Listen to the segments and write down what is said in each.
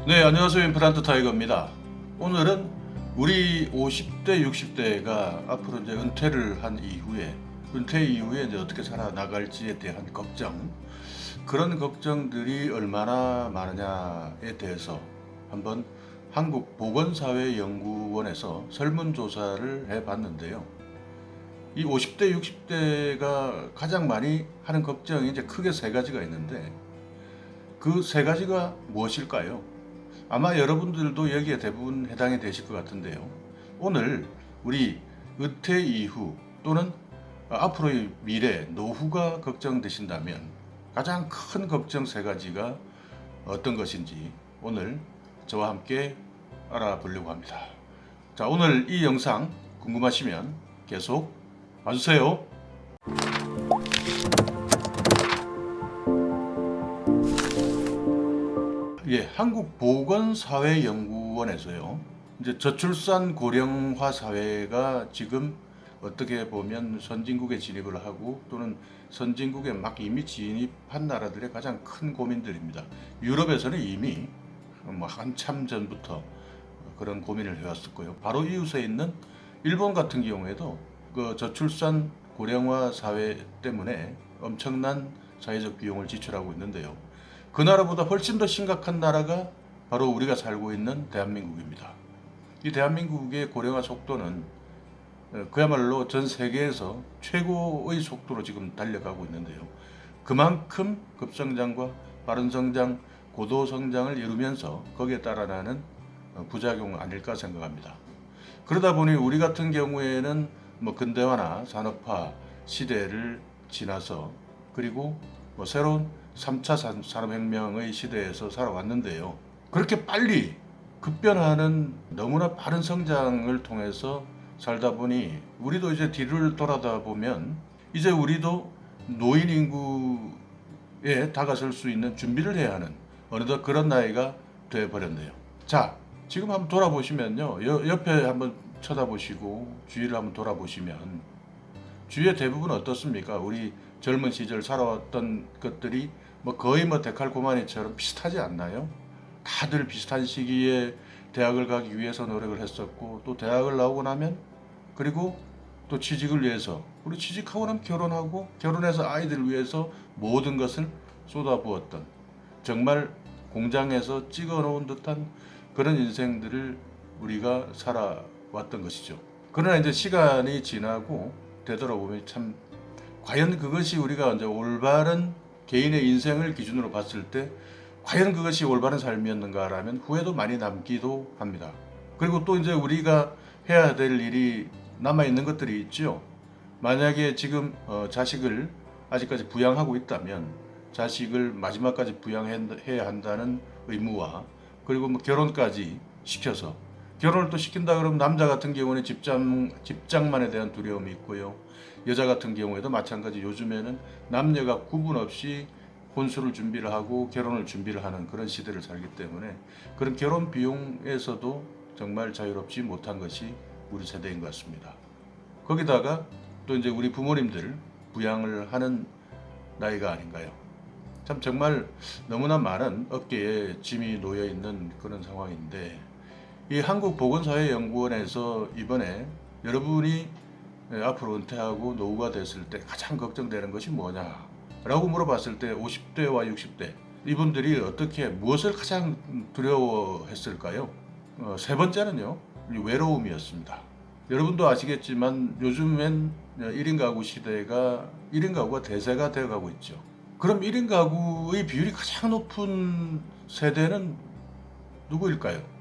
네, 안녕하세요. 임플란트 타이거입니다. 오늘은 우리 50대, 60대가 앞으로 이제 은퇴 이후에 이제 어떻게 살아나갈지에 대한 걱정, 그런 걱정들이 얼마나 많으냐에 대해서 한번 한국보건사회연구원에서 설문조사를 해봤는데요. 이 50대, 60대가 가장 많이 하는 걱정이 이제 크게 세 가지가 있는데 그 세 가지가 무엇일까요? 아마 여러분들도 여기에 대부분 해당이 되실 것 같은데요. 오늘 우리 은퇴 이후 또는 앞으로의 미래, 노후가 걱정되신다면 가장 큰 걱정 세 가지가 어떤 것인지 오늘 저와 함께 알아보려고 합니다. 자, 오늘 이 영상 궁금하시면 계속 봐주세요. 예, 한국보건사회연구원에서요. 이제 저출산 고령화 사회가 지금 어떻게 보면 선진국에 진입을 하고 또는 선진국에 막 이미 진입한 나라들의 가장 큰 고민들입니다. 유럽에서는 이미 한참 전부터 그런 고민을 해왔을 거예요. 바로 이웃에 있는 일본 같은 경우에도 그 저출산 고령화 사회 때문에 엄청난 사회적 비용을 지출하고 있는데요. 그 나라보다 훨씬 더 심각한 나라가 바로 우리가 살고 있는 대한민국입니다. 이 대한민국의 고령화 속도는 그야말로 전 세계에서 최고의 속도로 지금 달려가고 있는데요. 그만큼 급성장과 빠른 성장, 고도 성장을 이루면서 거기에 따라나는 부작용 아닐까 생각합니다. 그러다 보니 우리 같은 경우에는 근대화나 산업화 시대를 지나서 그리고 새로운 3차 산업혁명의 시대에서 살아왔는데요. 그렇게 빨리 급변하는 너무나 빠른 성장을 통해서 살다 보니 우리도 이제 뒤를 돌아다 보면 이제 우리도 노인 인구에 다가설 수 있는 준비를 해야 하는 어느덧 그런 나이가 되어버렸네요. 자, 지금 한번 돌아보시면요. 옆에 한번 쳐다보시고 주위를 한번 돌아보시면 주위의 대부분 어떻습니까? 우리 젊은 시절 살아왔던 것들이 거의 데칼코마니처럼 비슷하지 않나요? 다들 비슷한 시기에 대학을 가기 위해서 노력을 했었고 또 대학을 나오고 나면 그리고 또 취직을 위해서 우리 취직하고 나면 결혼하고 결혼해서 아이들을 위해서 모든 것을 쏟아부었던 정말 공장에서 찍어놓은 듯한 그런 인생들을 우리가 살아왔던 것이죠. 그러나 이제 시간이 지나고 되돌아보면 참 과연 그것이 우리가 이제 올바른 개인의 인생을 기준으로 봤을 때 과연 그것이 올바른 삶이었는가라면 후회도 많이 남기도 합니다. 그리고 또 이제 우리가 해야 될 일이 남아 있는 것들이 있죠. 만약에 지금 자식을 아직까지 부양하고 있다면 자식을 마지막까지 부양해야 한다는 의무와 그리고 결혼까지 시켜서 결혼을 또 시킨다 그러면 남자 같은 경우는 집장만에 대한 두려움이 있고요. 여자 같은 경우에도 마찬가지 요즘에는 남녀가 구분 없이 혼수를 준비를 하고 결혼을 준비를 하는 그런 시대를 살기 때문에 그런 결혼 비용에서도 정말 자유롭지 못한 것이 우리 세대인 것 같습니다. 거기다가 또 이제 우리 부모님들 부양을 하는 나이가 아닌가요? 참 정말 너무나 많은 어깨에 짐이 놓여 있는 그런 상황인데 이 한국보건사회연구원에서 이번에 여러분이 앞으로 은퇴하고 노후가 됐을 때 가장 걱정되는 것이 뭐냐라고 물어봤을 때 50대와 60대 이분들이 어떻게 무엇을 가장 두려워했을까요? 세 번째는요, 외로움이었습니다. 여러분도 아시겠지만 요즘엔 1인 가구 시대가 1인 가구가 대세가 되어가고 있죠. 그럼 1인 가구의 비율이 가장 높은 세대는 누구일까요?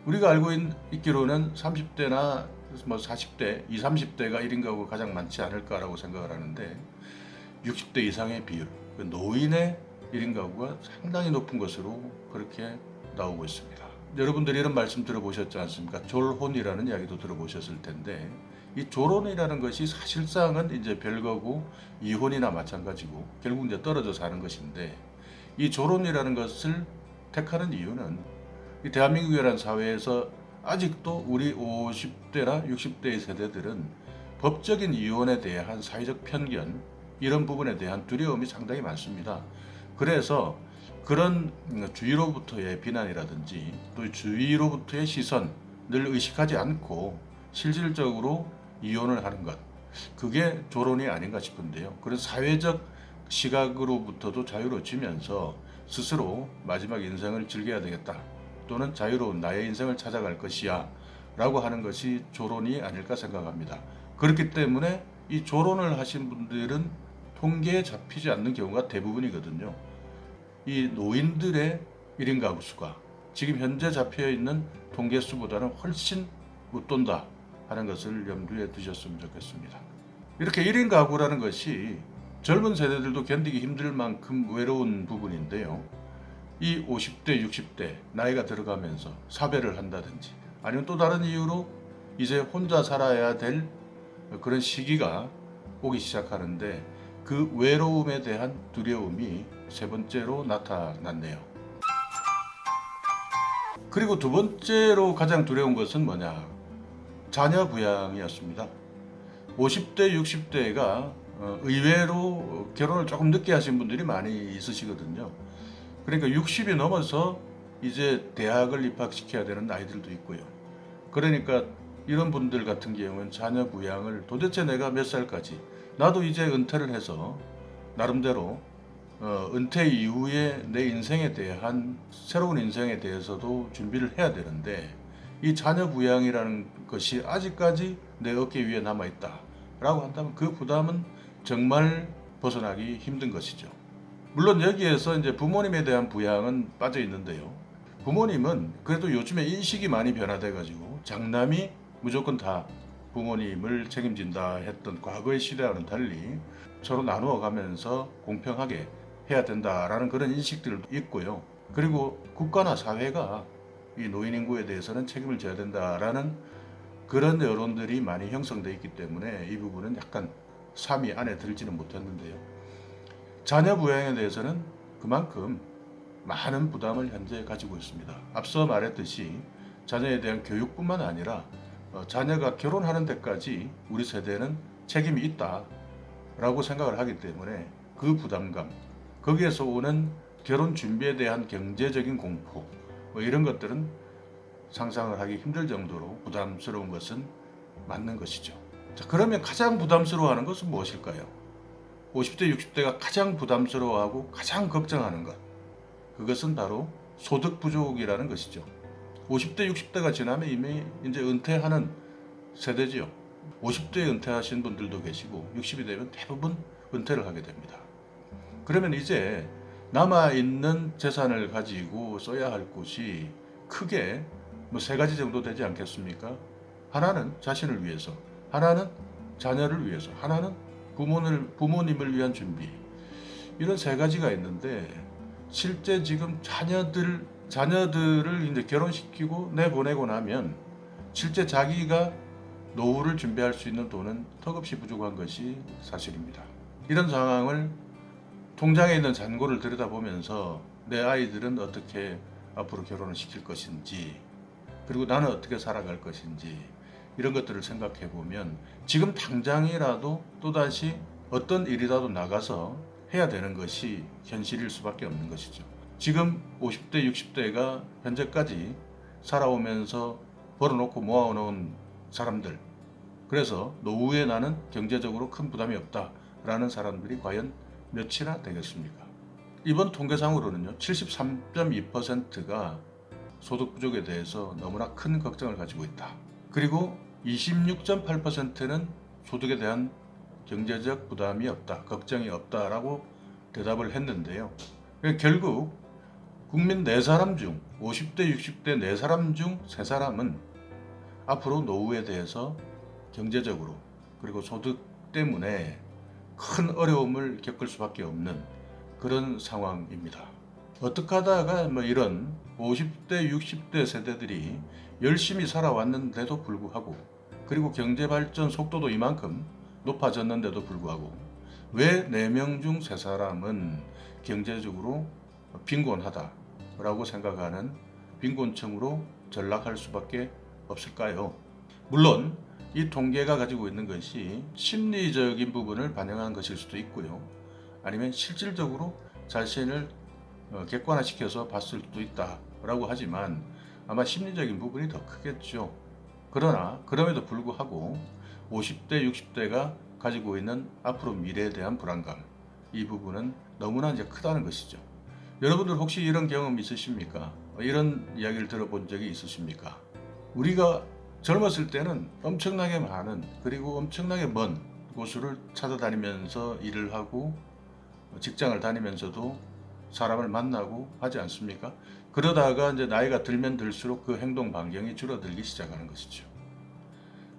우리가 알고 있기로는 30대나 40대, 20, 30대가 1인 가구가 가장 많지 않을까라고 생각을 하는데 60대 이상의 비율, 노인의 1인 가구가 상당히 높은 것으로 그렇게 나오고 있습니다. 여러분들이 이런 말씀 들어보셨지 않습니까? 졸혼이라는 이야기도 들어보셨을 텐데 이 졸혼이라는 것이 사실상은 이제 별거고 이혼이나 마찬가지고 결국 이제 떨어져 사는 것인데 이 졸혼이라는 것을 택하는 이유는 이 대한민국이라는 사회에서 아직도 우리 50대나 60대의 세대들은 법적인 이혼에 대한 사회적 편견 이런 부분에 대한 두려움이 상당히 많습니다. 그래서 그런 주위로부터의 비난이라든지 또 주위로부터의 시선을 의식하지 않고 실질적으로 이혼을 하는 것, 그게 조론이 아닌가 싶은데요. 그런 사회적 시각으로부터도 자유로워지면서 스스로 마지막 인생을 즐겨야 되겠다, 또는 자유로운 나의 인생을 찾아갈 것이야 라고 하는 것이 조론이 아닐까 생각합니다. 그렇기 때문에 이 조론을 하신 분들은 통계에 잡히지 않는 경우가 대부분이거든요. 이 노인들의 1인 가구 수가 지금 현재 잡혀 있는 통계 수보다는 훨씬 웃돈다 하는 것을 염두에 두셨으면 좋겠습니다. 이렇게 1인 가구라는 것이 젊은 세대들도 견디기 힘들 만큼 외로운 부분인데요. 이 50대, 60대 나이가 들어가면서 사별을 한다든지 아니면 또 다른 이유로 이제 혼자 살아야 될 그런 시기가 오기 시작하는데 그 외로움에 대한 두려움이 세 번째로 나타났네요. 그리고 두 번째로 가장 두려운 것은 뭐냐? 자녀 부양이었습니다. 50대, 60대가 의외로 결혼을 조금 늦게 하신 분들이 많이 있으시거든요. 그러니까 60이 넘어서 이제 대학을 입학시켜야 되는 아이들도 있고요. 그러니까 이런 분들 같은 경우는 자녀 부양을 도대체 내가 몇 살까지, 나도 이제 은퇴를 해서 나름대로 은퇴 이후에 내 인생에 대한 새로운 인생에 대해서도 준비를 해야 되는데 이 자녀 부양이라는 것이 아직까지 내 어깨 위에 남아있다 라고 한다면 그 부담은 정말 벗어나기 힘든 것이죠. 물론 여기에서 이제 부모님에 대한 부양은 빠져 있는데요. 부모님은 그래도 요즘에 인식이 많이 변화돼 가지고 장남이 무조건 다 부모님을 책임진다 했던 과거의 시대와는 달리 서로 나누어 가면서 공평하게 해야 된다라는 그런 인식들도 있고요. 그리고 국가나 사회가 이 노인 인구에 대해서는 책임을 져야 된다라는 그런 여론들이 많이 형성되어 있기 때문에 이 부분은 약간 삼위 안에 들지는 못했는데요. 자녀 부양에 대해서는 그만큼 많은 부담을 현재 가지고 있습니다. 앞서 말했듯이 자녀에 대한 교육뿐만 아니라 자녀가 결혼하는 데까지 우리 세대는 책임이 있다라고 생각을 하기 때문에 그 부담감, 거기에서 오는 결혼 준비에 대한 경제적인 공포, 이런 것들은 상상을 하기 힘들 정도로 부담스러운 것은 맞는 것이죠. 자, 그러면 가장 부담스러워하는 것은 무엇일까요? 50대, 60대가 가장 부담스러워하고 가장 걱정하는 것, 그것은 바로 소득 부족이라는 것이죠. 50대, 60대가 지나면 이미 이제 은퇴하는 세대지요. 50대에 은퇴하신 분들도 계시고 60이 되면 대부분 은퇴를 하게 됩니다. 그러면 이제 남아있는 재산을 가지고 써야 할 곳이 크게 뭐 세 가지 정도 되지 않겠습니까? 하나는 자신을 위해서, 하나는 자녀를 위해서, 하나는 부모님을 위한 준비. 이런 세 가지가 있는데 실제 지금 자녀들을 이제 결혼시키고 내보내고 나면 실제 자기가 노후를 준비할 수 있는 돈은 턱없이 부족한 것이 사실입니다. 이런 상황을 통장에 있는 잔고를 들여다보면서 내 아이들은 어떻게 앞으로 결혼을 시킬 것인지, 그리고 나는 어떻게 살아갈 것인지, 이런 것들을 생각해 보면 지금 당장이라도 또다시 어떤 일이라도 나가서 해야 되는 것이 현실일 수밖에 없는 것이죠. 지금 50대, 60대가 현재까지 살아오면서 벌어놓고 모아놓은 사람들, 그래서 노후에 나는 경제적으로 큰 부담이 없다라는 사람들이 과연 몇이나 되겠습니까? 이번 통계상으로는요, 73.2%가 소득 부족에 대해서 너무나 큰 걱정을 가지고 있다. 그리고 26.8%는 소득에 대한 경제적 부담이 없다, 걱정이 없다라고 대답을 했는데요. 결국 국민 4사람 중 50대, 60대 4사람 중 3사람은 앞으로 노후에 대해서 경제적으로 그리고 소득 때문에 큰 어려움을 겪을 수밖에 없는 그런 상황입니다. 어떻게 하다가 이런 50대, 60대 세대들이 열심히 살아왔는데도 불구하고, 그리고 경제발전 속도도 이만큼 높아졌는데도 불구하고 왜 4명 중 3사람은 경제적으로 빈곤하다라고 생각하는 빈곤층으로 전락할 수밖에 없을까요? 물론 이 통계가 가지고 있는 것이 심리적인 부분을 반영한 것일 수도 있고요. 아니면 실질적으로 자신을 객관화시켜서 봤을 수도 있다라고 하지만 아마 심리적인 부분이 더 크겠죠. 그러나 그럼에도 불구하고 50대, 60대가 가지고 있는 앞으로 미래에 대한 불안감, 이 부분은 너무나 이제 크다는 것이죠. 여러분들 혹시 이런 경험 있으십니까? 이런 이야기를 들어본 적이 있으십니까? 우리가 젊었을 때는 엄청나게 많은, 그리고 엄청나게 먼 곳을 찾아다니면서 일을 하고 직장을 다니면서도 사람을 만나고 하지 않습니까? 그러다가 이제 나이가 들면 들수록 그 행동 반경이 줄어들기 시작하는 것이죠.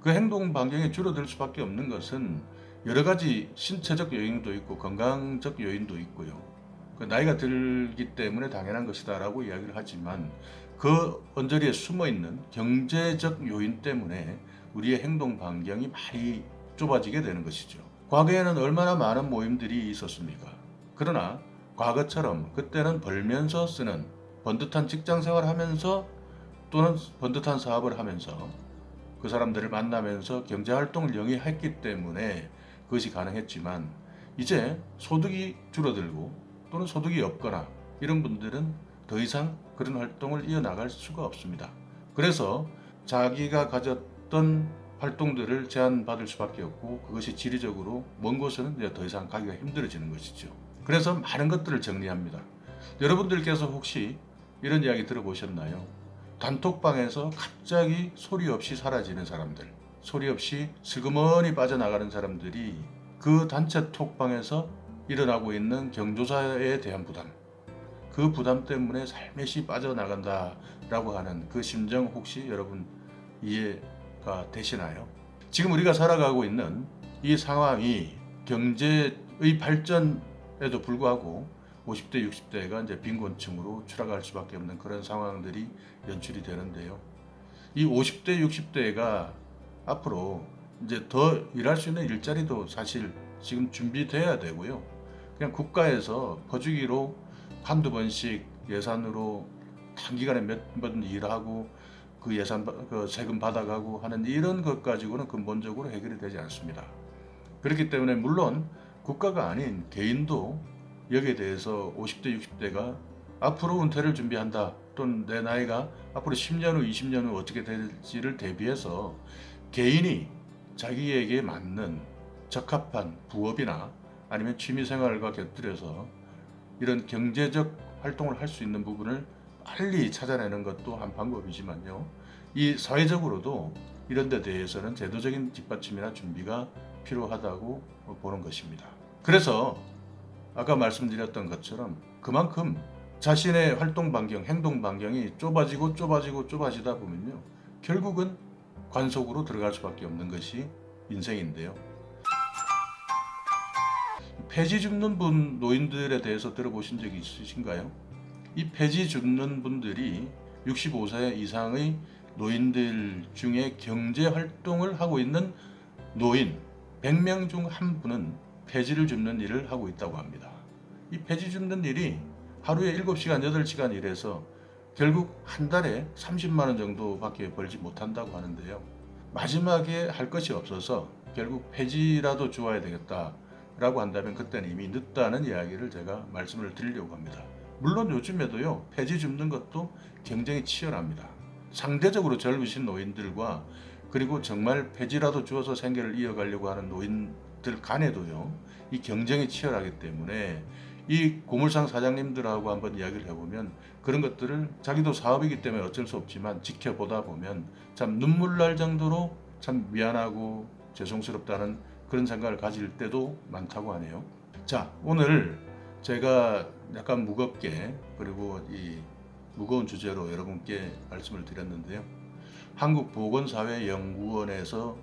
그 행동 반경이 줄어들 수밖에 없는 것은 여러 가지 신체적 요인도 있고 건강적 요인도 있고요. 그 나이가 들기 때문에 당연한 것이다라고 이야기를 하지만 그 언저리에 숨어 있는 경제적 요인 때문에 우리의 행동 반경이 많이 좁아지게 되는 것이죠. 과거에는 얼마나 많은 모임들이 있었습니까? 그러나 과거처럼 그때는 벌면서 쓰는 번듯한 직장 생활하면서 또는 번듯한 사업을 하면서 그 사람들을 만나면서 경제활동을 영위했기 때문에 그것이 가능했지만 이제 소득이 줄어들고 또는 소득이 없거나 이런 분들은 더 이상 그런 활동을 이어나갈 수가 없습니다. 그래서 자기가 가졌던 활동들을 제한받을 수밖에 없고 그것이 지리적으로 먼 곳은 이제 더 이상 가기가 힘들어지는 것이죠. 그래서 많은 것들을 정리합니다. 여러분들께서 혹시 이런 이야기 들어보셨나요? 단톡방에서 갑자기 소리 없이 사라지는 사람들, 소리 없이 슬그머니 빠져나가는 사람들이 그 단체 톡방에서 일어나고 있는 경조사에 대한 부담, 그 부담 때문에 살며시 빠져나간다라고 하는 그 심정 혹시 여러분 이해가 되시나요? 지금 우리가 살아가고 있는 이 상황이 경제의 발전에도 불구하고 50대, 60대가 이제 빈곤층으로 추락할 수밖에 없는 그런 상황들이 연출이 되는데요. 이 50대, 60대가 앞으로 이제 더 일할 수 있는 일자리도 사실 지금 준비돼야 되고요. 그냥 국가에서 퍼주기로 한두 번씩 예산으로 단기간에 몇 번 일하고 그 예산 그 세금 받아가고 하는 이런 것 가지고는 근본적으로 해결이 되지 않습니다. 그렇기 때문에 물론 국가가 아닌 개인도 여기에 대해서 50대, 60대가 앞으로 은퇴를 준비한다 또는 내 나이가 앞으로 10년 후, 20년 후 어떻게 될지를 대비해서 개인이 자기에게 맞는 적합한 부업이나 아니면 취미생활과 곁들여서 이런 경제적 활동을 할 수 있는 부분을 빨리 찾아내는 것도 한 방법이지만요. 이 사회적으로도 이런 데 대해서는 제도적인 뒷받침이나 준비가 필요하다고 보는 것입니다. 그래서 아까 말씀드렸던 것처럼 그만큼 자신의 활동 반경, 행동 반경이 좁아지다 보면요. 결국은 관속으로 들어갈 수밖에 없는 것이 인생인데요. 폐지 줍는 분 노인들에 대해서 들어보신 적이 있으신가요? 이 폐지 줍는 분들이 65세 이상의 노인들 중에 경제 활동을 하고 있는 노인 100명 중 한 분은 폐지를 줍는 일을 하고 있다고 합니다. 이 폐지 줍는 일이 하루에 7시간, 8시간 일해서 결국 한 달에 30만 원 정도밖에 벌지 못한다고 하는데요. 마지막에 할 것이 없어서 결국 폐지라도 주어야 되겠다 라고 한다면 그때는 이미 늦다는 이야기를 제가 말씀을 드리려고 합니다. 물론 요즘에도요, 폐지 줍는 것도 경쟁이 치열합니다. 상대적으로 젊으신 노인들과 그리고 정말 폐지라도 주어서 생계를 이어가려고 하는 노인들 간에도요, 이 경쟁이 치열하기 때문에 이 고물상 사장님들하고 한번 이야기를 해보면 그런 것들을 자기도 사업이기 때문에 어쩔 수 없지만 지켜보다 보면 참 눈물 날 정도로 참 미안하고 죄송스럽다는 그런 생각을 가질 때도 많다고 하네요. 자, 오늘 제가 약간 무겁게 그리고 이 무거운 주제로 여러분께 말씀을 드렸는데요. 한국보건사회연구원에서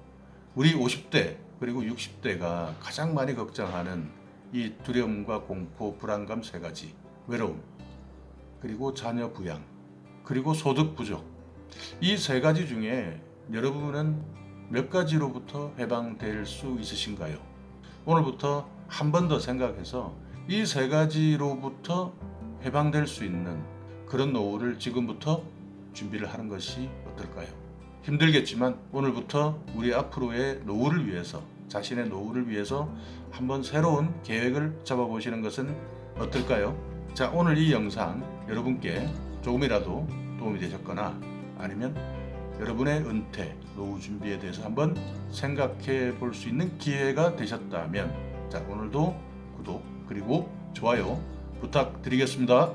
우리 50대 그리고 60대가 가장 많이 걱정하는 이 두려움과 공포, 불안감 세 가지, 외로움, 그리고 자녀 부양, 그리고 소득 부족, 이 세 가지 중에 여러분은 몇 가지로부터 해방될 수 있으신가요? 오늘부터 한 번 더 생각해서 이 세 가지로부터 해방될 수 있는 그런 노후를 지금부터 준비를 하는 것이 어떨까요? 힘들겠지만 오늘부터 우리 앞으로의 노후를 위해서, 자신의 노후를 위해서 한번 새로운 계획을 잡아보시는 것은 어떨까요? 자, 오늘 이 영상 여러분께 조금이라도 도움이 되셨거나 아니면 여러분의 은퇴, 노후 준비에 대해서 한번 생각해 볼 수 있는 기회가 되셨다면 자, 오늘도 구독 그리고 좋아요 부탁드리겠습니다.